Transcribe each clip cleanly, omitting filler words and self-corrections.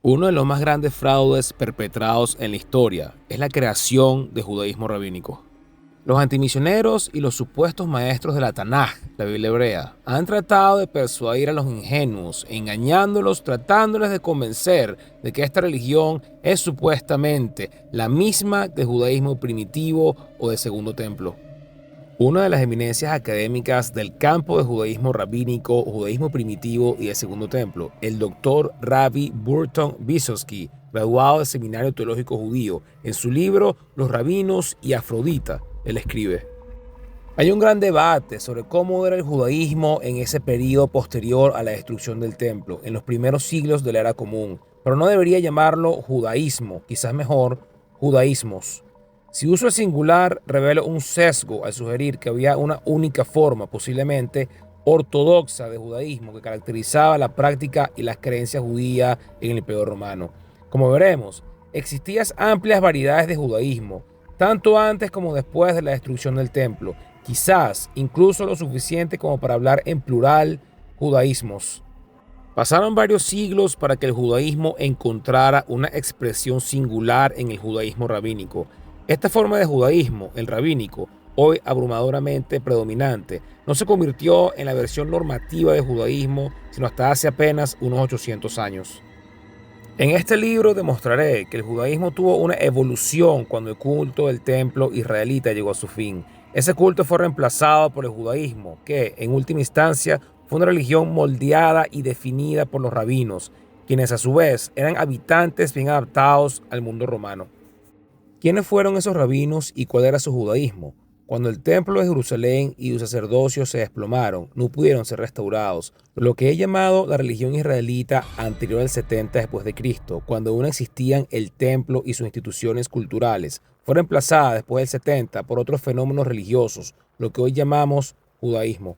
Uno de los más grandes fraudes perpetrados en la historia es la creación del judaísmo rabínico. Los antimisioneros y los supuestos maestros de la Tanaj, la Biblia hebrea, han tratado de persuadir a los ingenuos, engañándolos, tratándoles de convencer de que esta religión es supuestamente la misma del judaísmo primitivo o del Segundo Templo. Una de las eminencias académicas del campo de judaísmo rabínico, judaísmo primitivo y el Segundo Templo, el doctor Rabbi Burton Vysotsky, graduado del Seminario Teológico Judío, en su libro Los Rabinos y Afrodita, él escribe: hay un gran debate sobre cómo era el judaísmo en ese periodo posterior a la destrucción del templo, en los primeros siglos de la era común, pero no debería llamarlo judaísmo, quizás mejor judaísmos. Si uso el singular, revelo un sesgo al sugerir que había una única forma, posiblemente ortodoxa, de judaísmo que caracterizaba la práctica y las creencias judías en el Imperio Romano. Como veremos, existían amplias variedades de judaísmo, tanto antes como después de la destrucción del templo, quizás incluso lo suficiente como para hablar en plural judaísmos. Pasaron varios siglos para que el judaísmo encontrara una expresión singular en el judaísmo rabínico. Esta forma de judaísmo, el rabínico, hoy abrumadoramente predominante, no se convirtió en la versión normativa de judaísmo sino hasta hace apenas unos 800 años. En este libro demostraré que el judaísmo tuvo una evolución cuando el culto del templo israelita llegó a su fin. Ese culto fue reemplazado por el judaísmo, que, en última instancia, fue una religión moldeada y definida por los rabinos, quienes a su vez eran habitantes bien adaptados al mundo romano. ¿Quiénes fueron esos rabinos y cuál era su judaísmo? Cuando el templo de Jerusalén y su sacerdocio se desplomaron, no pudieron ser restaurados, lo que he llamado la religión israelita anterior al 70 después de Cristo, cuando aún existían el templo y sus instituciones culturales, fue reemplazada después del 70 por otros fenómenos religiosos, lo que hoy llamamos judaísmo.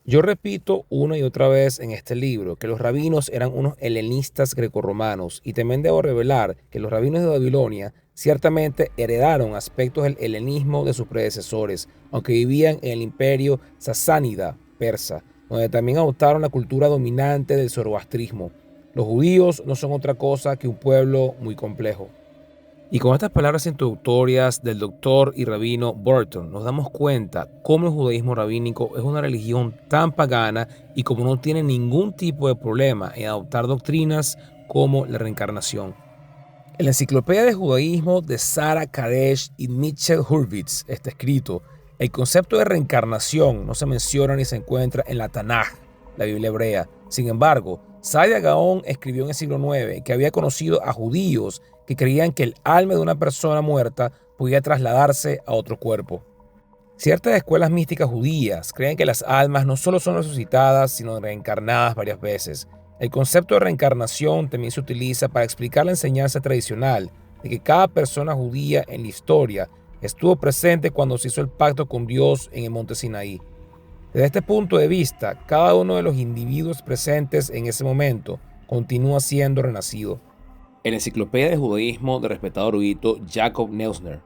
Yo repito una y otra vez en este libro que los rabinos eran unos helenistas grecorromanos, y también debo revelar que los rabinos de Babilonia ciertamente heredaron aspectos del helenismo de sus predecesores, aunque vivían en el imperio sasánida persa, donde también adoptaron la cultura dominante del zoroastrismo. Los judíos no son otra cosa que un pueblo muy complejo. Y con estas palabras introductorias del doctor y rabino Burton, nos damos cuenta cómo el judaísmo rabínico es una religión tan pagana y como no tiene ningún tipo de problema en adoptar doctrinas como la reencarnación. En la Enciclopedia de Judaísmo de Sarah Kadesh y Mitchell Hurwitz está escrito: el concepto de reencarnación no se menciona ni se encuentra en la Tanaj, la Biblia hebrea. Sin embargo, Saadia Gaon escribió en el siglo IX que había conocido a judíos que creían que el alma de una persona muerta podía trasladarse a otro cuerpo. Ciertas escuelas místicas judías creen que las almas no solo son resucitadas, sino reencarnadas varias veces. El concepto de reencarnación también se utiliza para explicar la enseñanza tradicional de que cada persona judía en la historia estuvo presente cuando se hizo el pacto con Dios en el monte Sinaí. Desde este punto de vista, cada uno de los individuos presentes en ese momento continúa siendo renacido. En la Enciclopedia de Judaísmo del respetado erudito Jacob Neusner,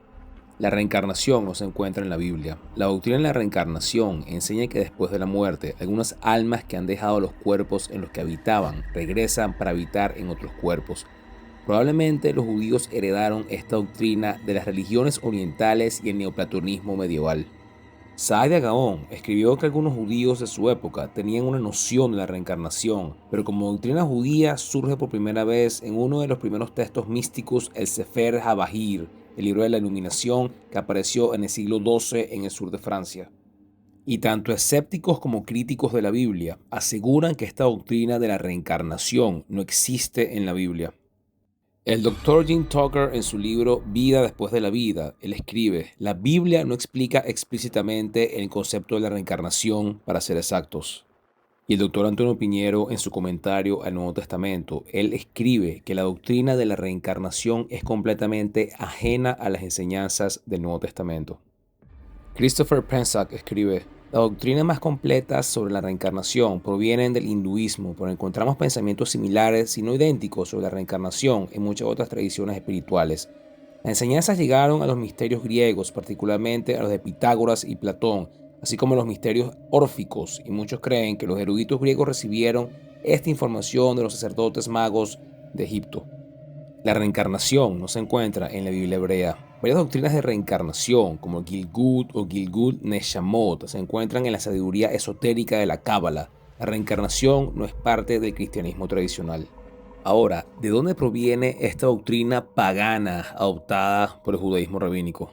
la reencarnación no se encuentra en la Biblia. La doctrina de la reencarnación enseña que después de la muerte, algunas almas que han dejado los cuerpos en los que habitaban regresan para habitar en otros cuerpos. Probablemente los judíos heredaron esta doctrina de las religiones orientales y el neoplatonismo medieval. Saadia Gaon escribió que algunos judíos de su época tenían una noción de la reencarnación, pero como doctrina judía surge por primera vez en uno de los primeros textos místicos, el Sefer HaBahir, el libro de la Iluminación, que apareció en el siglo XII en el sur de Francia. Y tanto escépticos como críticos de la Biblia aseguran que esta doctrina de la reencarnación no existe en la Biblia. El doctor Jim Tucker, en su libro Vida después de la vida, él escribe: la Biblia no explica explícitamente el concepto de la reencarnación, para ser exactos. Y el doctor Antonio Piñero, en su comentario al Nuevo Testamento, él escribe que la doctrina de la reencarnación es completamente ajena a las enseñanzas del Nuevo Testamento. Christopher Pensack escribe: las doctrinas más completas sobre la reencarnación provienen del hinduismo, pero encontramos pensamientos similares, si no idénticos, sobre la reencarnación en muchas otras tradiciones espirituales. Las enseñanzas llegaron a los misterios griegos, particularmente a los de Pitágoras y Platón, así como a los misterios órficos, y muchos creen que los eruditos griegos recibieron esta información de los sacerdotes magos de Egipto. La reencarnación no se encuentra en la Biblia hebrea. Varias doctrinas de reencarnación, como Gilgud o Gilgud Neshamot, se encuentran en la sabiduría esotérica de la Cábala. La reencarnación no es parte del cristianismo tradicional. Ahora, ¿de dónde proviene esta doctrina pagana adoptada por el judaísmo rabínico?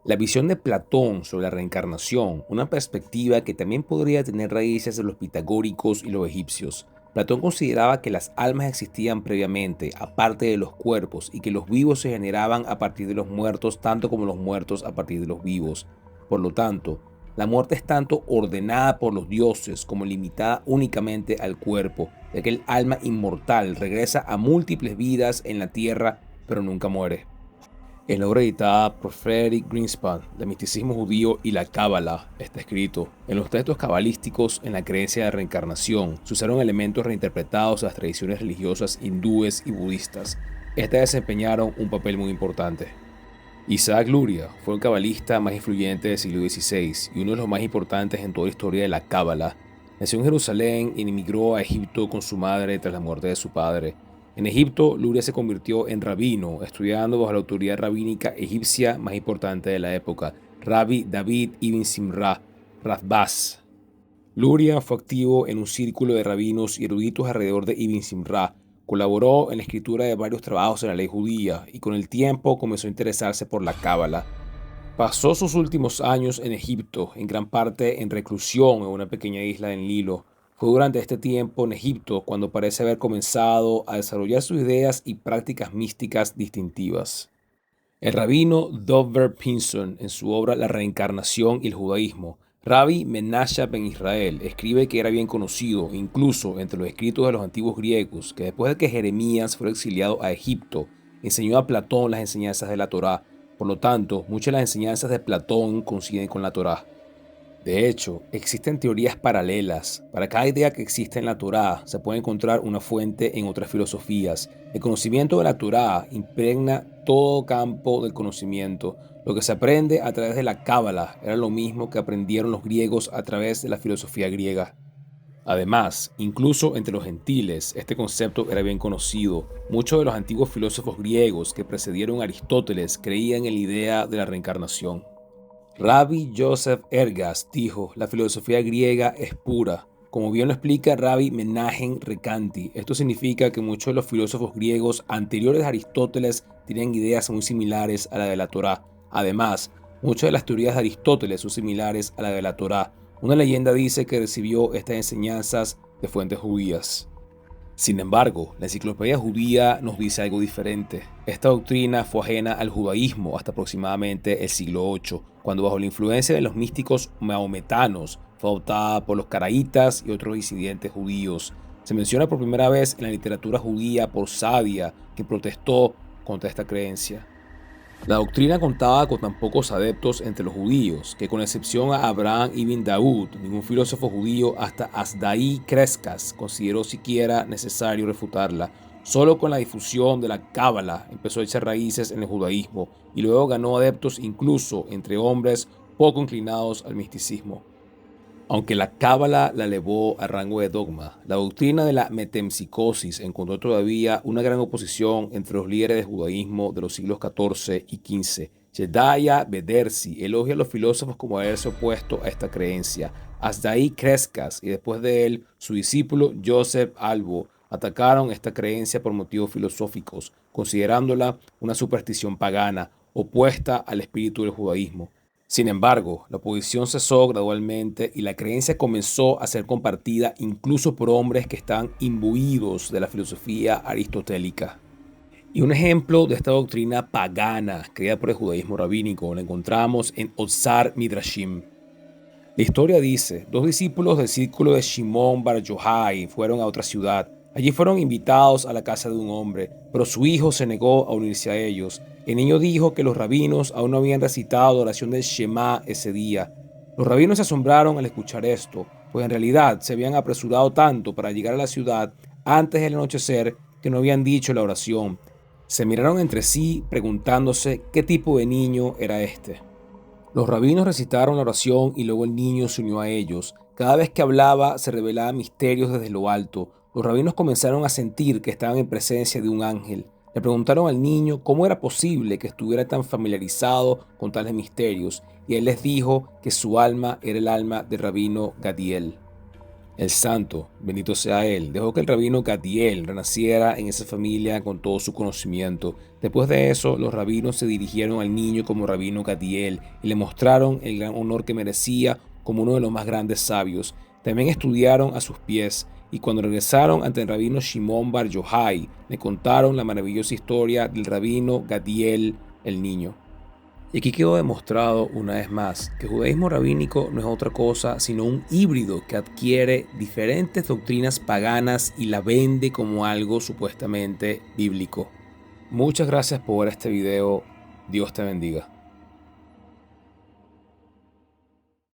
La visión de Platón sobre la reencarnación, una perspectiva que también podría tener raíces de los pitagóricos y los egipcios. Platón consideraba que las almas existían previamente, aparte de los cuerpos, y que los vivos se generaban a partir de los muertos, tanto como los muertos a partir de los vivos. Por lo tanto, la muerte es tanto ordenada por los dioses como limitada únicamente al cuerpo, ya que el alma inmortal regresa a múltiples vidas en la tierra, pero nunca muere. En la obra editada por Frederick Greenspan, El misticismo judío y la Cábala, está escrito: en los textos cabalísticos, en la creencia de reencarnación, se usaron elementos reinterpretados de las tradiciones religiosas hindúes y budistas. Estas desempeñaron un papel muy importante. Isaac Luria fue el cabalista más influyente del siglo XVI y uno de los más importantes en toda la historia de la Cábala. Nació en Jerusalén y emigró a Egipto con su madre tras la muerte de su padre. En Egipto, Luria se convirtió en rabino, estudiando bajo la autoridad rabínica egipcia más importante de la época, Rabbi David ibn Simra Radbaz. Luria fue activo en un círculo de rabinos y eruditos alrededor de Ibn Simra. Colaboró en la escritura de varios trabajos en la ley judía y con el tiempo comenzó a interesarse por la Cábala. Pasó sus últimos años en Egipto, en gran parte en reclusión en una pequeña isla del Nilo. Fue durante este tiempo en Egipto cuando parece haber comenzado a desarrollar sus ideas y prácticas místicas distintivas. El rabino Dover Pinson, en su obra La reencarnación y el judaísmo, Rabbi Menashe ben Israel, escribe que era bien conocido, incluso entre los escritos de los antiguos griegos, que después de que Jeremías fue exiliado a Egipto, enseñó a Platón las enseñanzas de la Torá. Por lo tanto, muchas de las enseñanzas de Platón coinciden con la Torá. De hecho, existen teorías paralelas. Para cada idea que existe en la Torá, se puede encontrar una fuente en otras filosofías. El conocimiento de la Torá impregna todo campo del conocimiento. Lo que se aprende a través de la Cábala era lo mismo que aprendieron los griegos a través de la filosofía griega. Además, incluso entre los gentiles, este concepto era bien conocido. Muchos de los antiguos filósofos griegos que precedieron a Aristóteles creían en la idea de la reencarnación. Rabbi Joseph Ergas dijo: la filosofía griega es pura. Como bien lo explica Rabbi Menahem Recanati, esto significa que muchos de los filósofos griegos anteriores a Aristóteles tenían ideas muy similares a la de la Torá. Además, muchas de las teorías de Aristóteles son similares a la de la Torá. Una leyenda dice que recibió estas enseñanzas de fuentes judías. Sin embargo, la enciclopedia judía nos dice algo diferente. Esta doctrina fue ajena al judaísmo hasta aproximadamente el siglo VIII, cuando bajo la influencia de los místicos mahometanos fue adoptada por los caraítas y otros disidentes judíos. Se menciona por primera vez en la literatura judía por Sadia, que protestó contra esta creencia. La doctrina contaba con tan pocos adeptos entre los judíos que, con excepción a Abraham ibn Daud, ningún filósofo judío hasta Asdai Crescas consideró siquiera necesario refutarla. Solo con la difusión de la Cábala empezó a echar raíces en el judaísmo y luego ganó adeptos incluso entre hombres poco inclinados al misticismo. Aunque la Cábala la elevó a rango de dogma, la doctrina de la metempsicosis encontró todavía una gran oposición entre los líderes del judaísmo de los siglos XIV y XV. Jedaya Bedersi elogia a los filósofos como haberse opuesto a esta creencia. Asdai Crescas y después de él su discípulo Joseph Albo atacaron esta creencia por motivos filosóficos, considerándola una superstición pagana, opuesta al espíritu del judaísmo. Sin embargo, la oposición cesó gradualmente y la creencia comenzó a ser compartida incluso por hombres que estaban imbuidos de la filosofía aristotélica. Y un ejemplo de esta doctrina pagana creada por el judaísmo rabínico lo encontramos en Otzar Midrashim. La historia dice: dos discípulos del círculo de Shimon Bar Yochai fueron a otra ciudad. Allí fueron invitados a la casa de un hombre, pero su hijo se negó a unirse a ellos. El niño dijo que los rabinos aún no habían recitado la oración del Shema ese día. Los rabinos se asombraron al escuchar esto, pues en realidad se habían apresurado tanto para llegar a la ciudad antes del anochecer que no habían dicho la oración. Se miraron entre sí preguntándose qué tipo de niño era este. Los rabinos recitaron la oración y luego el niño se unió a ellos. Cada vez que hablaba se revelaban misterios desde lo alto. Los rabinos comenzaron a sentir que estaban en presencia de un ángel. Le preguntaron al niño cómo era posible que estuviera tan familiarizado con tales misterios, y él les dijo que su alma era el alma del rabino Gadiel. El santo, bendito sea él, dejó que el rabino Gadiel renaciera en esa familia con todo su conocimiento. Después de eso, los rabinos se dirigieron al niño como rabino Gadiel y le mostraron el gran honor que merecía como uno de los más grandes sabios. También estudiaron a sus pies, y cuando regresaron ante el rabino Shimon Bar Yochai, le contaron la maravillosa historia del rabino Gadiel, el niño. Y aquí quedó demostrado una vez más que el judaísmo rabínico no es otra cosa sino un híbrido que adquiere diferentes doctrinas paganas y la vende como algo supuestamente bíblico. Muchas gracias por ver este video. Dios te bendiga.